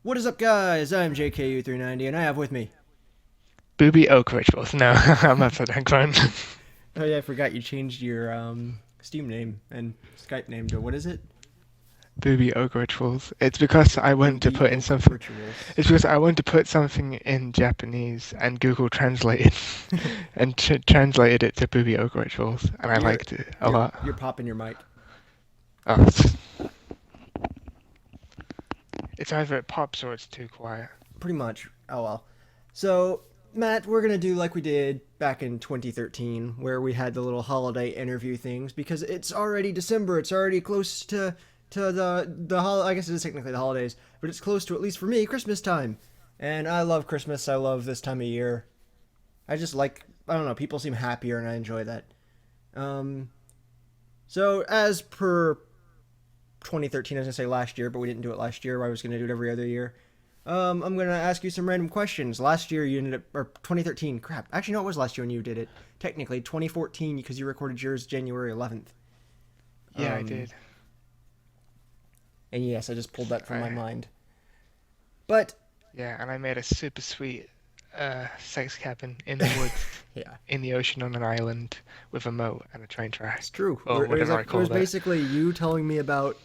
What is up, guys? I'm JKU390, and I have with me. Booby Oak Rituals. No, I'm UpSideDownGrunt. Oh yeah, I forgot you changed your Steam name and Skype name to what is it? Booby Oak Rituals. It's because I went to Booby put in Oak something. Rituals. It's because I wanted to put something in Japanese and Google translated and translated it to Booby Oak Rituals, and I you're liked it a you're lot. you're popping your mic. Oh, it's either it pops or it's too quiet. Pretty much. Oh well. So Matt, we're gonna do like we did back in 2013, where we had the little holiday interview things because it's already December. It's already close to the I guess it is technically the holidays, but it's close to, at least for me, Christmas time. And I love Christmas. I love this time of year. I just like, I don't know, people seem happier and I enjoy that. Um, so as per 2013, I was gonna say last year, but we didn't do it last year. I was gonna do it every other year. I'm gonna ask you some random questions. Last year you ended up, or 2013, crap. Actually, no, it was last year when you did it. Technically, 2014 because you recorded yours January 11th. Yeah, I Um, did. and yes, I just pulled that from my I, mind. But yeah, and I made a super sweet sex cabin in the woods, yeah, in the ocean on an island with a moat and a train it's track, true. or It was whatever I like, it was called it. basically you telling me about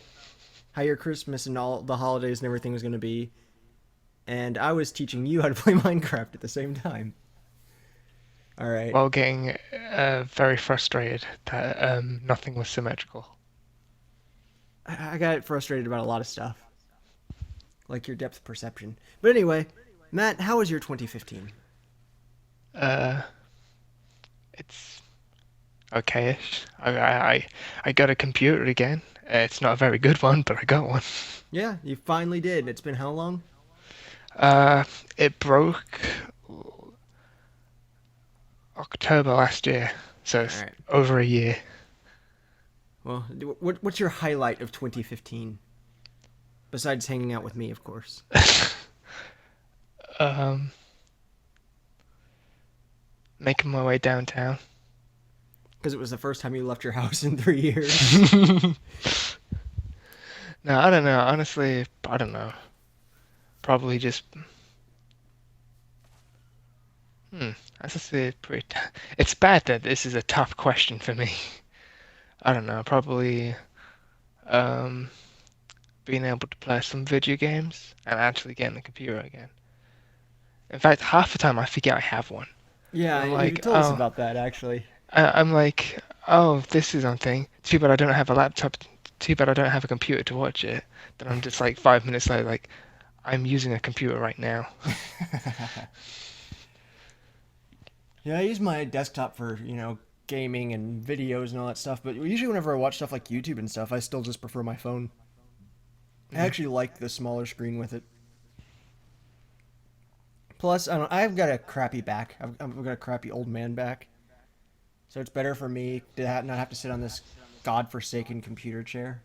how your Christmas and all the holidays and everything was gonna be, and I was teaching you how to play Minecraft at the same time. All right. While getting very frustrated that nothing was symmetrical. I got frustrated about a lot of stuff, like your depth perception. But anyway, Matt, how was your 2015? Uh, it's okayish. I got a computer again. It's not a very good one, but I got one. Yeah, you finally did. It's been how long? Uh, it broke October last year, so All it's right. over a year. Well, what's your highlight of 2015 besides hanging out with me, of course? um, Making my way downtown. Because it was the first time you left your house in 3 years. No, I don't know. Honestly, I don't know. Probably just. Hmm. That's actually pretty. It's bad that this is a tough question for me. I don't know. Probably um, being able to play some video games and actually getting the computer again. In fact, half the time I forget I have one. Yeah, I'm you like, told us about that actually. I'm like, oh, this is something. Too bad I don't have a laptop. Too bad I don't have a computer to watch it. Then I'm just like 5 minutes later, like, I'm using a computer right now. Yeah, I use my desktop for, gaming and videos and all that stuff, but usually whenever I watch stuff like YouTube and stuff, I still just prefer my phone. I Mm. actually like the smaller screen with it. Plus, I don't, I've got a crappy back. I've got a crappy old man back, so it's better for me to not have to sit on this godforsaken computer chair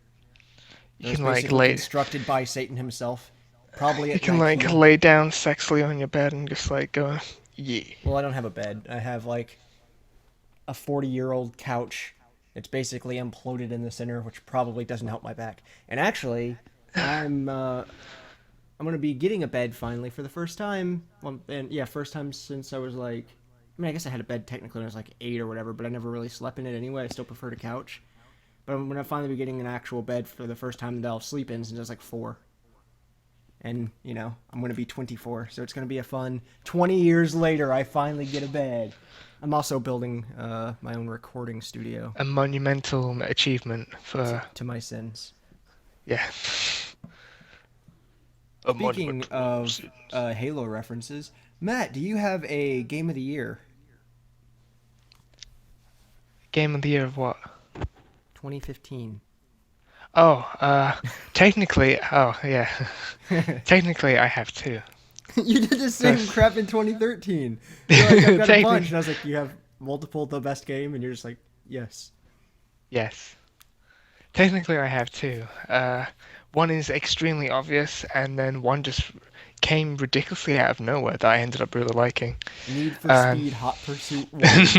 You that was can like basically lay, constructed by Satan himself, probably you at can like IKEA. lay down sexily on your bed and just like go, yeah. Well, I don't have a bed. I have like a 40-year-old couch. It's basically imploded in the center, which probably doesn't help my back. And actually, I'm uh, I'm gonna be getting a bed finally for the first time. Well, and yeah, first time since I was like, I mean, I guess I had a bed technically when I was like 8 or whatever, but I never really slept in it anyway. I still preferred a couch. But I'm gonna finally be getting an actual bed for the first time that I'll sleep in since I was like 4. And I'm gonna be 24, so it's gonna be a fun 20 years later. I finally get a bed. I'm also building my own recording studio A monumental achievement for, to my sins. yeah, a Speaking monumental of sins. Halo references, Matt, do you have a game of the year? Game of the year of what? 2015. Oh, technically, oh yeah, technically I have two. You did the same Because crap in 2013. You're like, I've got a bunch, technically, and I was like, you have multiple the best game, and you're just like, yes. yes. Technically, I have two. One is extremely obvious, and then one just came ridiculously out of nowhere that I ended up really liking. Need for Um, Speed Hot Pursuit 1.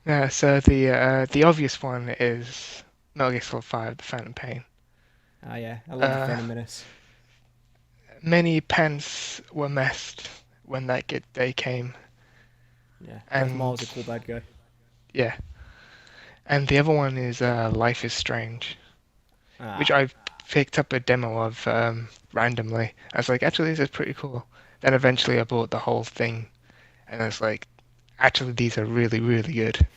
yeah, so the obvious one is Metal Gear Solid 5: The Phantom Pain. Oh yeah, I love the Uh, Phantom Menace. many pants were messed when that good day came, Yeah, Darth Maul and is a cool bad guy. yeah, and the other one is Life is Strange, which Ah, I picked up a demo of randomly. I was like, actually, this is pretty cool. Then eventually I bought the whole thing, and I was like, actually, these are really, really good.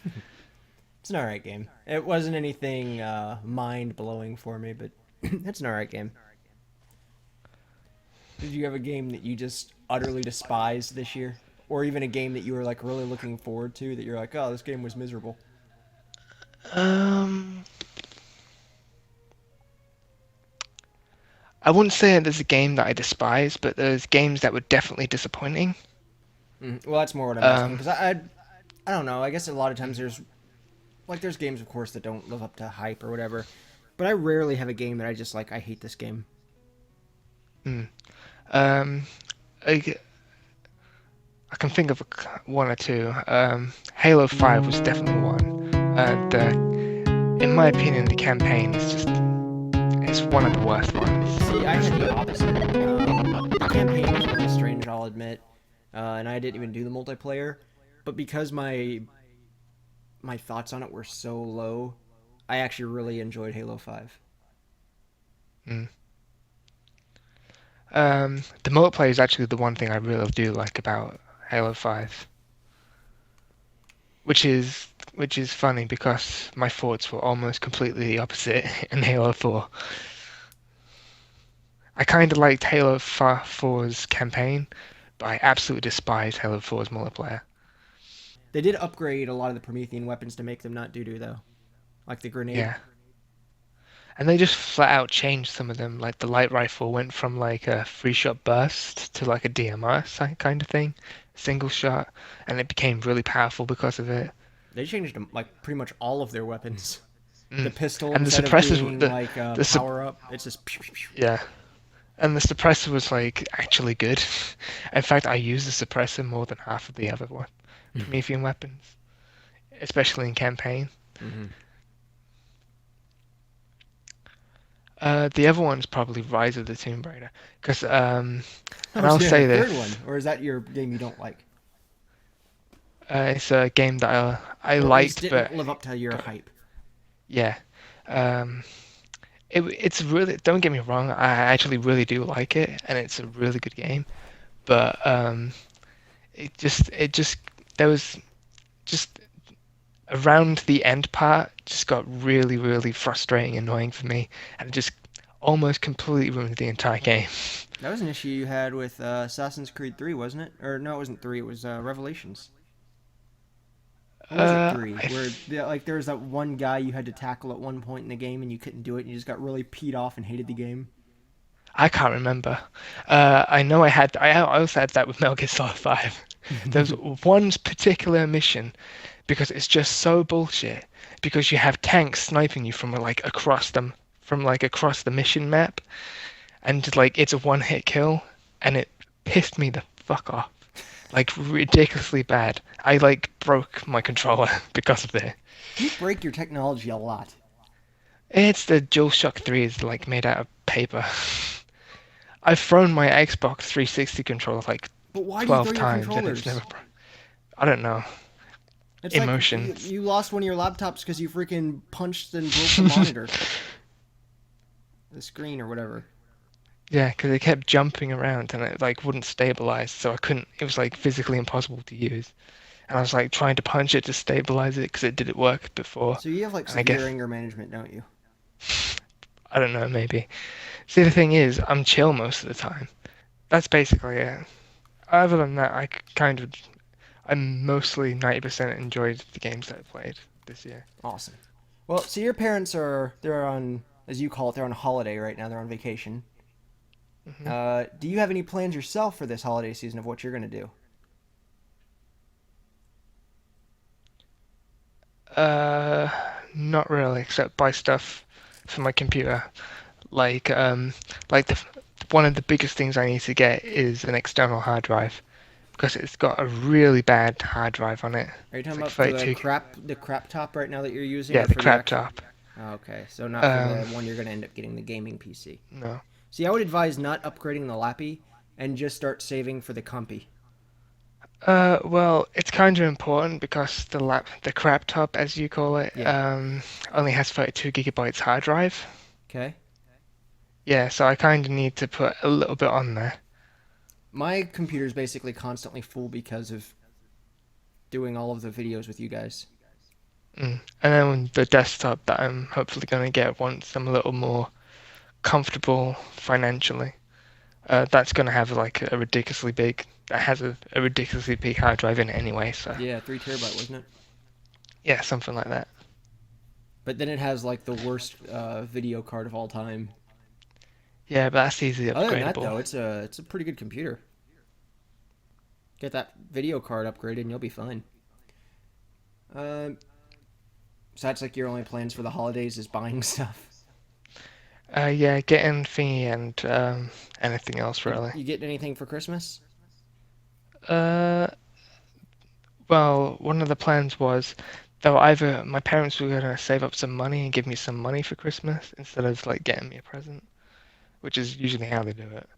it's an alright game. It wasn't anything mind blowing for me, but it's an alright game. Did you have a game that you just utterly despised this year? Or even a game that you were like really looking forward to that you're like, oh, this game was miserable? Um, I wouldn't say there's a game that I despise, but there's games that were definitely disappointing. Well, that's more what I'm asking Um, because I don't know. I guess a lot of times there's games of course that don't live up to hype or whatever, but I rarely have a game that I just like. I hate this game. mm, um, I, I can think of one or two. Halo 5 was definitely one. In my opinion, the campaign is just it's one of the worst ones. See, I had the opposite. The campaign was really strange, I'll admit, and I didn't even do the multiplayer. But because my thoughts on it were so low, I actually really enjoyed Halo 5. Mm. The multiplayer is actually the one thing I really do like about Halo 5, which is funny because my thoughts were almost completely the opposite in Halo 4. I kind of liked Halo 4's campaign, but I absolutely despised Halo 4's multiplayer. They did upgrade a lot of the Promethean weapons to make them not doo-doo, though. Like the grenade. Yeah. And they just flat out changed some of them. Like the light rifle went from like a three shot burst to like a DMR kind of thing, single shot, and it became really powerful because of it. They changed like pretty much all of their weapons. The Mm. pistol, And the instead of suppressors, being like a the power up, it's just pew, pew, pew. yeah, and the suppressor was like actually good. In fact, I used the suppressor more than half of the other one, Promethean weapons, especially in campaign. Mm-hmm. The other one's probably Rise of the Tomb Raider, because and Oh, I'll so you had a say third this. one, or is that your game you don't like, It's a game that I or at least liked, didn't but live up to your hype? yeah, um, it's really. Don't get me wrong, I actually really do like it, and it's a really good game. But it just there was just around the end part just got really really frustrating, annoying for me, and it just almost completely ruined the entire game. That was an issue you had with Assassin's Creed 3, wasn't it? Or no, it wasn't 3. It was Revelations. Or was it 3? I Where like there was that one guy you had to tackle at one point in the game and you couldn't do it and you just got really peed off and hated the game. I can't remember. I know I also had that with Metal Gear Solid 5. There's one particular mission because it's just so bullshit. Because you have tanks sniping you from like across the mission map, and like it's a one-hit kill, and it pissed me the fuck off. Like ridiculously bad. I like broke my controller because of it. You break your technology a lot. It's the DualShock 3 is like made out of paper. I've thrown my Xbox 360 controller like But why do you throw 12 your times and it's controllers? never. I don't know. It's like Emotions. you lost one of your laptops because you freaking punched and broke the monitor, the screen or whatever. Yeah, because it kept jumping around and it like wouldn't stabilize, so I couldn't. It was like physically impossible to use, and I was like trying to punch it to stabilize it because it didn't work before. So you have like And I severe guess anger management, don't you? I don't know, maybe. See, the thing is, I'm chill most of the time. That's basically it. Other than that, I mostly 90% enjoyed the games that I played this year. Awesome. Well, so your parents they're on, as you call it, they're on holiday right now. They're on vacation. Hmm. Do you have any plans yourself for this holiday season of what you're gonna do? Uh, Not really, except buy stuff for my computer. Like, like one of the biggest things I need to get is an external hard drive because it's got a really bad hard drive on it. Are you It's talking like about the 32. crap top right now that you're using, Yeah, or the for the crap actual? top. Oh, okay, so not for the Um, one you're gonna end up getting, the gaming PC. no. See, I would advise not upgrading the Lappy and just start saving for the Compy. Well, it's kind of important because the crap top, as you call it, Yeah. only has 32 gigabytes hard drive. Okay. Yeah, so I kind of need to put a little bit on there. My computer's basically constantly full because of doing all of the videos with you guys. And then the desktop that I'm hopefully going to get once I'm a little more comfortable financially, that's going to have like a ridiculously big, that has a ridiculously big hard drive in it anyway. So Yeah, 3 terabyte, wasn't it? yeah, something like that. But then it has like the worst video card of all time. Yeah, but that's easily Other than that, upgradable. though, it's a pretty good computer. Get that video card upgraded, and you'll be fine. Um, so that's like your only plans for the holidays is buying stuff. Yeah, getting thingy and anything else You, really. you get anything for Christmas? Uh, well, one of the plans was though either my parents were gonna save up some money and give me some money for Christmas instead of like getting me a present, which is usually how they do it.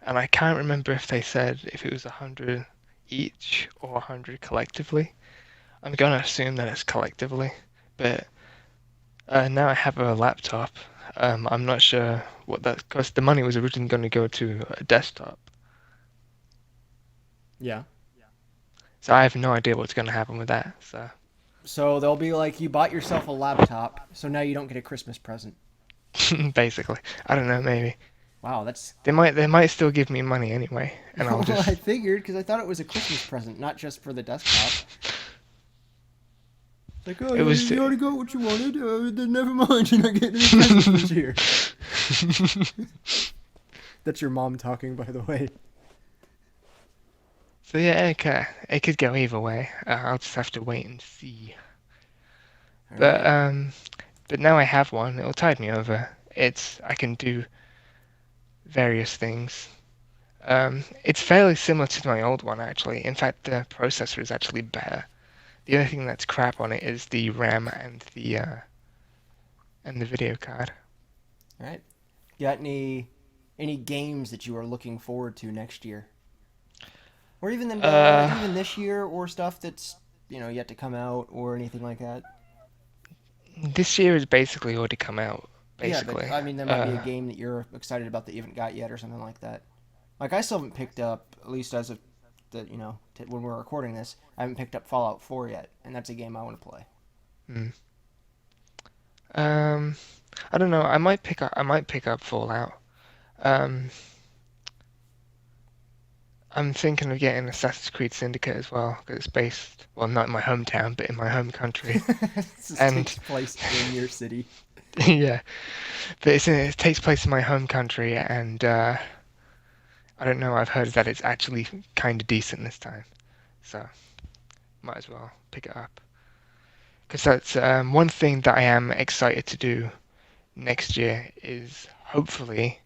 And I can't remember if they said if it was 100 each or 100 collectively. I'm gonna assume that it's collectively, but now I have a laptop. I'm not sure what that because the money was originally going to go to a desktop, Yeah. so I have no idea what's going to happen with that. So So they'll be like, you bought yourself a laptop, so now you don't get a Christmas present. basically, I don't know. Maybe Wow, that's they might still give me money anyway, and I'll well, I just figured because I thought it was a Christmas present, not just for the desktop. It's like, oh, it was. you already got what you wanted. Then never mind, you're not getting any presents this year. That's your mom talking, by the way. So yeah, it could go either way. I'll just have to wait and see. All But right. but now I have one. It'll tide me over. I can do various things. It's fairly similar to my old one actually. In fact, the processor is actually better. The only thing that's crap on it is the RAM and the video card. All right. Got any games that you are looking forward to next year, or Uh, even this year, or stuff that's yet to come out, or anything like that? this year has basically already come out, Yeah, but basically. I mean, there might be a game that you're excited about that you haven't got yet, or something like that. Like I still haven't picked up, at least as of when we're recording this, I haven't picked up Fallout 4 yet, and that's a game I want to play. Hmm. Um, I don't know. I might pick up Fallout. Um, I'm thinking of getting Assassin's Creed Syndicate as well because it's based, well, not in my hometown, but in my home country. This And takes place in your city. yeah, but it takes place in my home country, and I don't know. I've heard that it's actually kind of decent this time, so might as well pick it up. Because that's one thing that I am excited to do next year is hopefully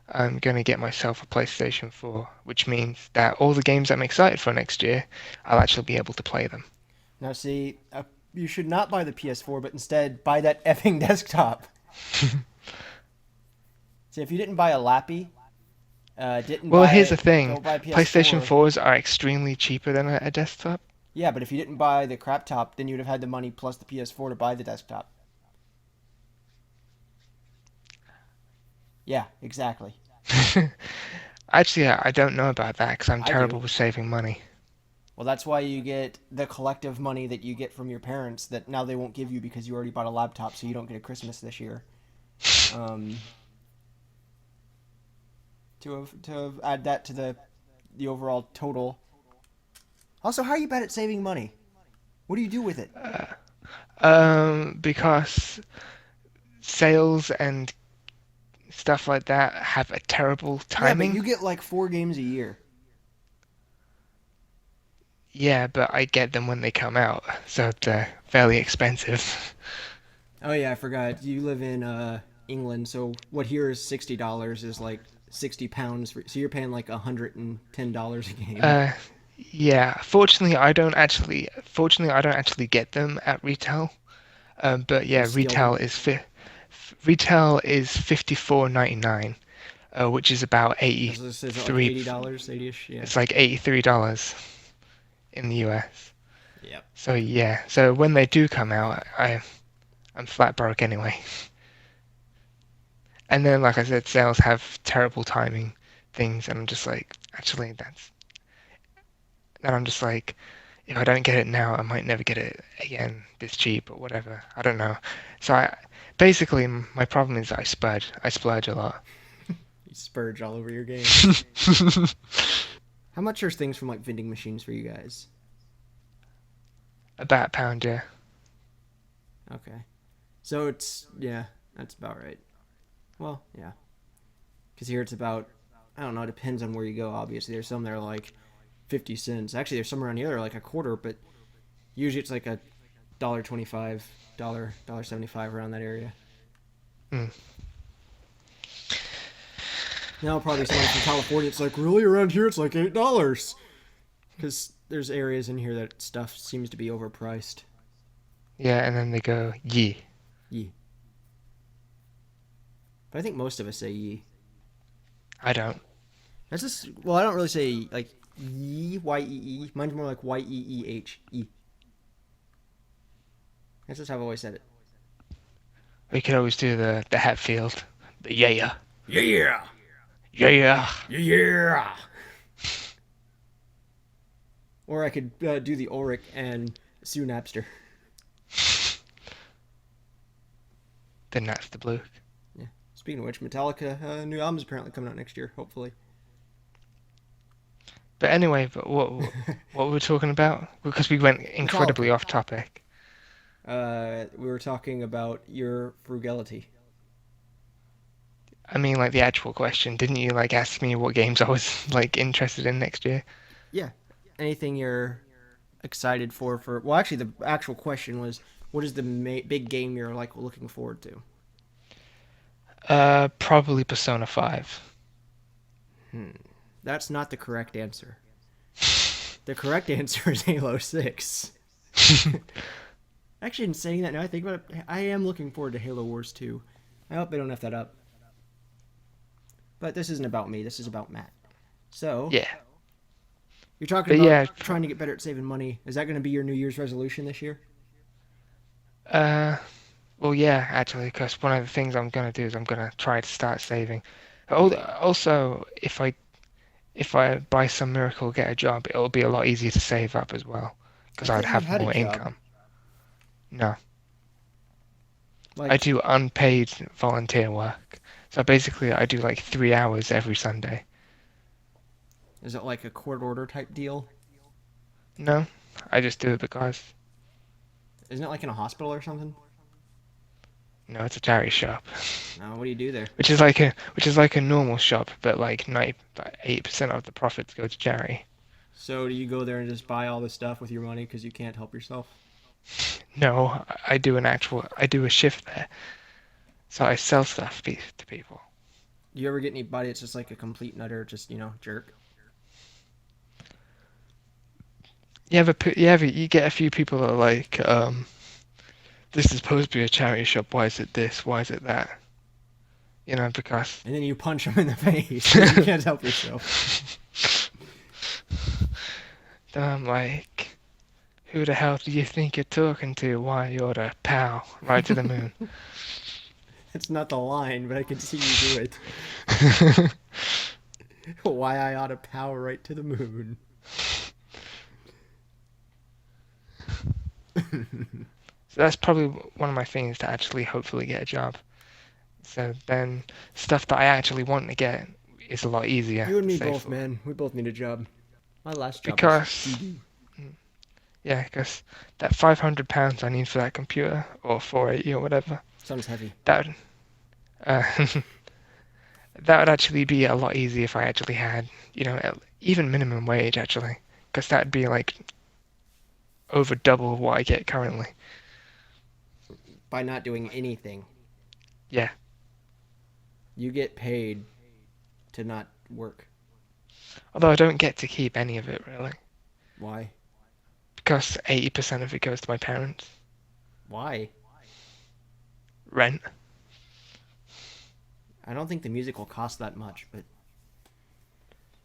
I'm going to get myself a PlayStation 4, which means that all the games I'm excited for next year, I'll actually be able to play them. Now, see, you should not buy the PS4, but instead buy that effing desktop. See, if you didn't buy a Lappy, didn't Well, buy here's the it, thing. don't buy PlayStation PS4. 4s are extremely cheaper than a desktop. Yeah, but if you didn't buy the crap top, then you'd have had the money plus the PS4 to buy the desktop. Yeah, exactly. Actually, I don't know about that because I'm I do. terrible with saving money. Well, that's why you get the collective money that you get from your parents that now they won't give you because you already bought a laptop, so you don't get a Christmas this year. Um, to add that to the overall total. Also, how are you bad at saving money? What do you do with it? Because sales and stuff like that have a terrible Yeah, but timing. you get like 4 games a year. Yeah, but I get them when they come out, so they're fairly expensive. Oh yeah, I forgot. You live in England, so what here is $60 is like £60. So you're paying like $110 a game. Uh, yeah, fortunately, I don't actually get them at retail. But You yeah, steal them. retail is 54.99. which is about Is it like 83. $80, 80ish? Yeah. It's like $83 in the US. Yep. So yeah, so when they do come out, I'm flat broke anyway. And then, like I said, sales have terrible timing things, and I'm just like, actually, then I'm just like, if I don't get it now, I might never get it again this cheap or whatever. I don't know. So basically, my problem is that I splurge a lot. You spurge all over your games. How much are things from like vending machines for you guys? About £1, yeah. Okay. So yeah, that's about right. Well, yeah. Because here it's about, I don't know, it depends on where you go, obviously. There's some that are like 50 cents. Actually, there's some around here that are like a quarter, but usually it's like a $1.25, $1.75 around that area. Mm. Now probably someone from California, it's like, really? Around here it's like $8. Because there's areas in here that stuff seems to be overpriced. Yeah, and then they go, yee. Yee. But I think most of us say yee. I don't. That's just, well, I don't really say like yee, Y-E-E. Mine's more like Y-E-E-H, E. That's just how I've always said it. We could always do the Hatfield. The yeah. Yeah! Yeah. Yeah! Or I could do the Ulrich and Sue Napster. Then that's the blue. Yeah. Speaking of which, Metallica new album's apparently coming out next year, hopefully. But anyway, but what were we talking about? Because we went incredibly off topic. We were talking about your frugality. I mean, like the actual question. Didn't you like ask me what games I was like interested in next year? Yeah. Anything you're excited for? Well, actually, the actual question was, what is the big game you're like looking forward to? Probably Persona 5. That's not the correct answer. The correct answer is Halo 6. Actually, in saying that, now I think about it, I am looking forward to Halo Wars 2. I hope they don't F that up. But this isn't about me. This is about Matt. So, Yeah. you're talking about trying to get better at saving money. Is that going to be your New Year's resolution this year? Well, yeah, actually, because one of the things I'm gonna do is I'm gonna try to start saving. Also, if I by some miracle get a job, it'll be a lot easier to save up as well, because I'd have more income. No. I do unpaid volunteer work. So basically, I do like 3 hours every Sunday. Is it like a court order type deal? No, I just do it because. Isn't it like in a hospital or something? No, it's a charity shop. No, what do you do there? Which is like a normal shop, but like 98% of the profits go to charity. So do you go there and just buy all the stuff with your money because you can't help yourself? No, I do a shift there. So I sell stuff to people. Do you ever get anybody that's just like a complete nutter, just, jerk? You get a few people that are like, this is supposed to be a charity shop, why is it this, why is it that? Because... And then you punch them in the face, you can't help yourself. Then I'm like, who the hell do you think you're talking to? Why, you're the pal, right to the moon. It's not the line, but I can see you do it. Why I ought to power right to the moon. So that's probably one of my things to actually hopefully get a job. So then stuff that I actually want to get is a lot easier. You and me both, man. We both need a job. My last job because that £500 I need for that computer, or 480 or whatever. Sounds heavy. That would actually be a lot easier if I actually had, even minimum wage actually, because that'd be like over double what I get currently. By not doing anything. Yeah. You get paid to not work. Although I don't get to keep any of it really. Why? Because 80% of it goes to my parents. Why? Rent. I don't think the music will cost that much, but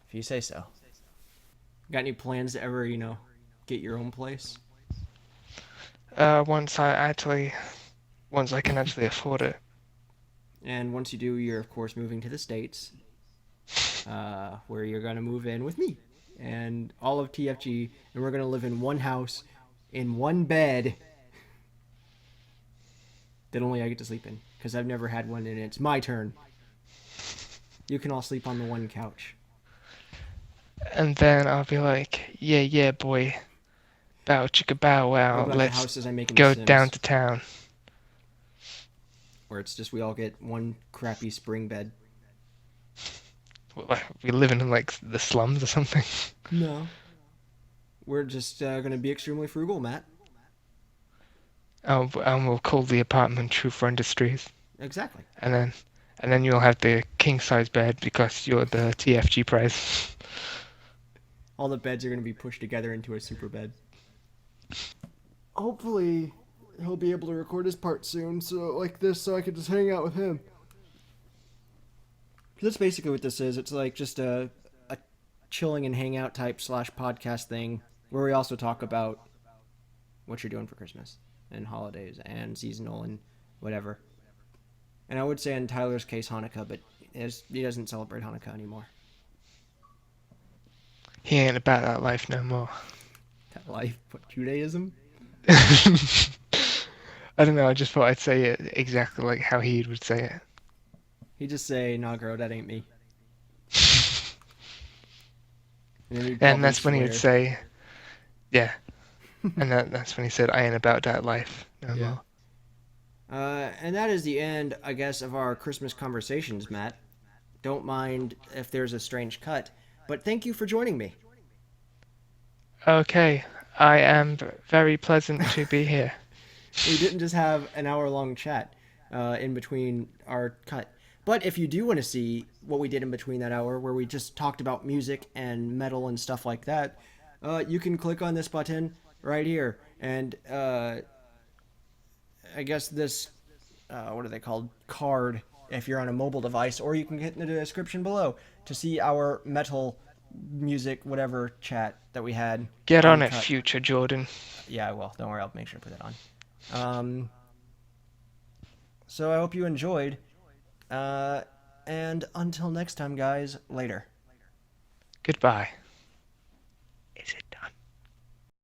if you say so. Got any plans to ever, get your own place? Once once I can actually afford it. And once you do, you're of course moving to the States, where you're gonna move in with me and all of TFG, and we're gonna live in one house, in one bed that only I get to sleep in because I've never had one, and it's my turn. You can all sleep on the one couch. And then I'll be like, yeah, yeah, boy. Bow chicka bow What wow. about the Let's houses I make in The go down Sims, to town. where it's just we all get one crappy spring bed? We living in like the slums or something. No, we're just gonna be extremely frugal, Matt. And we'll call the apartment True for Industries. Exactly. And then you'll have the king size bed because you're the TFG prize. All the beds are gonna be pushed together into a super bed. Hopefully, he'll be able to record his part soon, so I can just hang out with him. That's basically what this is. It's like just a chilling and hangout type / podcast thing where we also talk about what you're doing for Christmas and holidays and seasonal and whatever. And I would say in Tyler's case Hanukkah, but he doesn't celebrate Hanukkah anymore. He ain't about that life no more. That life, what, Judaism? I don't know, I just thought I'd say it exactly like how he would say it. He'd just say, "Nah, girl, that ain't me." And then he'd And probably that's when he would swear. say, yeah. And that's when he said, I ain't about that life no Yeah. more. And that is the end, I guess, of our Christmas conversations, Matt. Don't mind if there's a strange cut, but thank you for joining me. Okay, I am very pleasant to be here. We didn't just have an hour-long chat in between our cut. But if you do want to see what we did in between that hour, where we just talked about music and metal and stuff like that, you can click on this button right here. And I guess this, what are they called? Card, if you're on a mobile device, or you can get in the description below to see our metal music, whatever chat that we had. Get on it, uncut. future Jordan. Yeah, I will. Don't worry, I'll make sure to put that on. So I hope you enjoyed. And until next time, guys, later. Goodbye.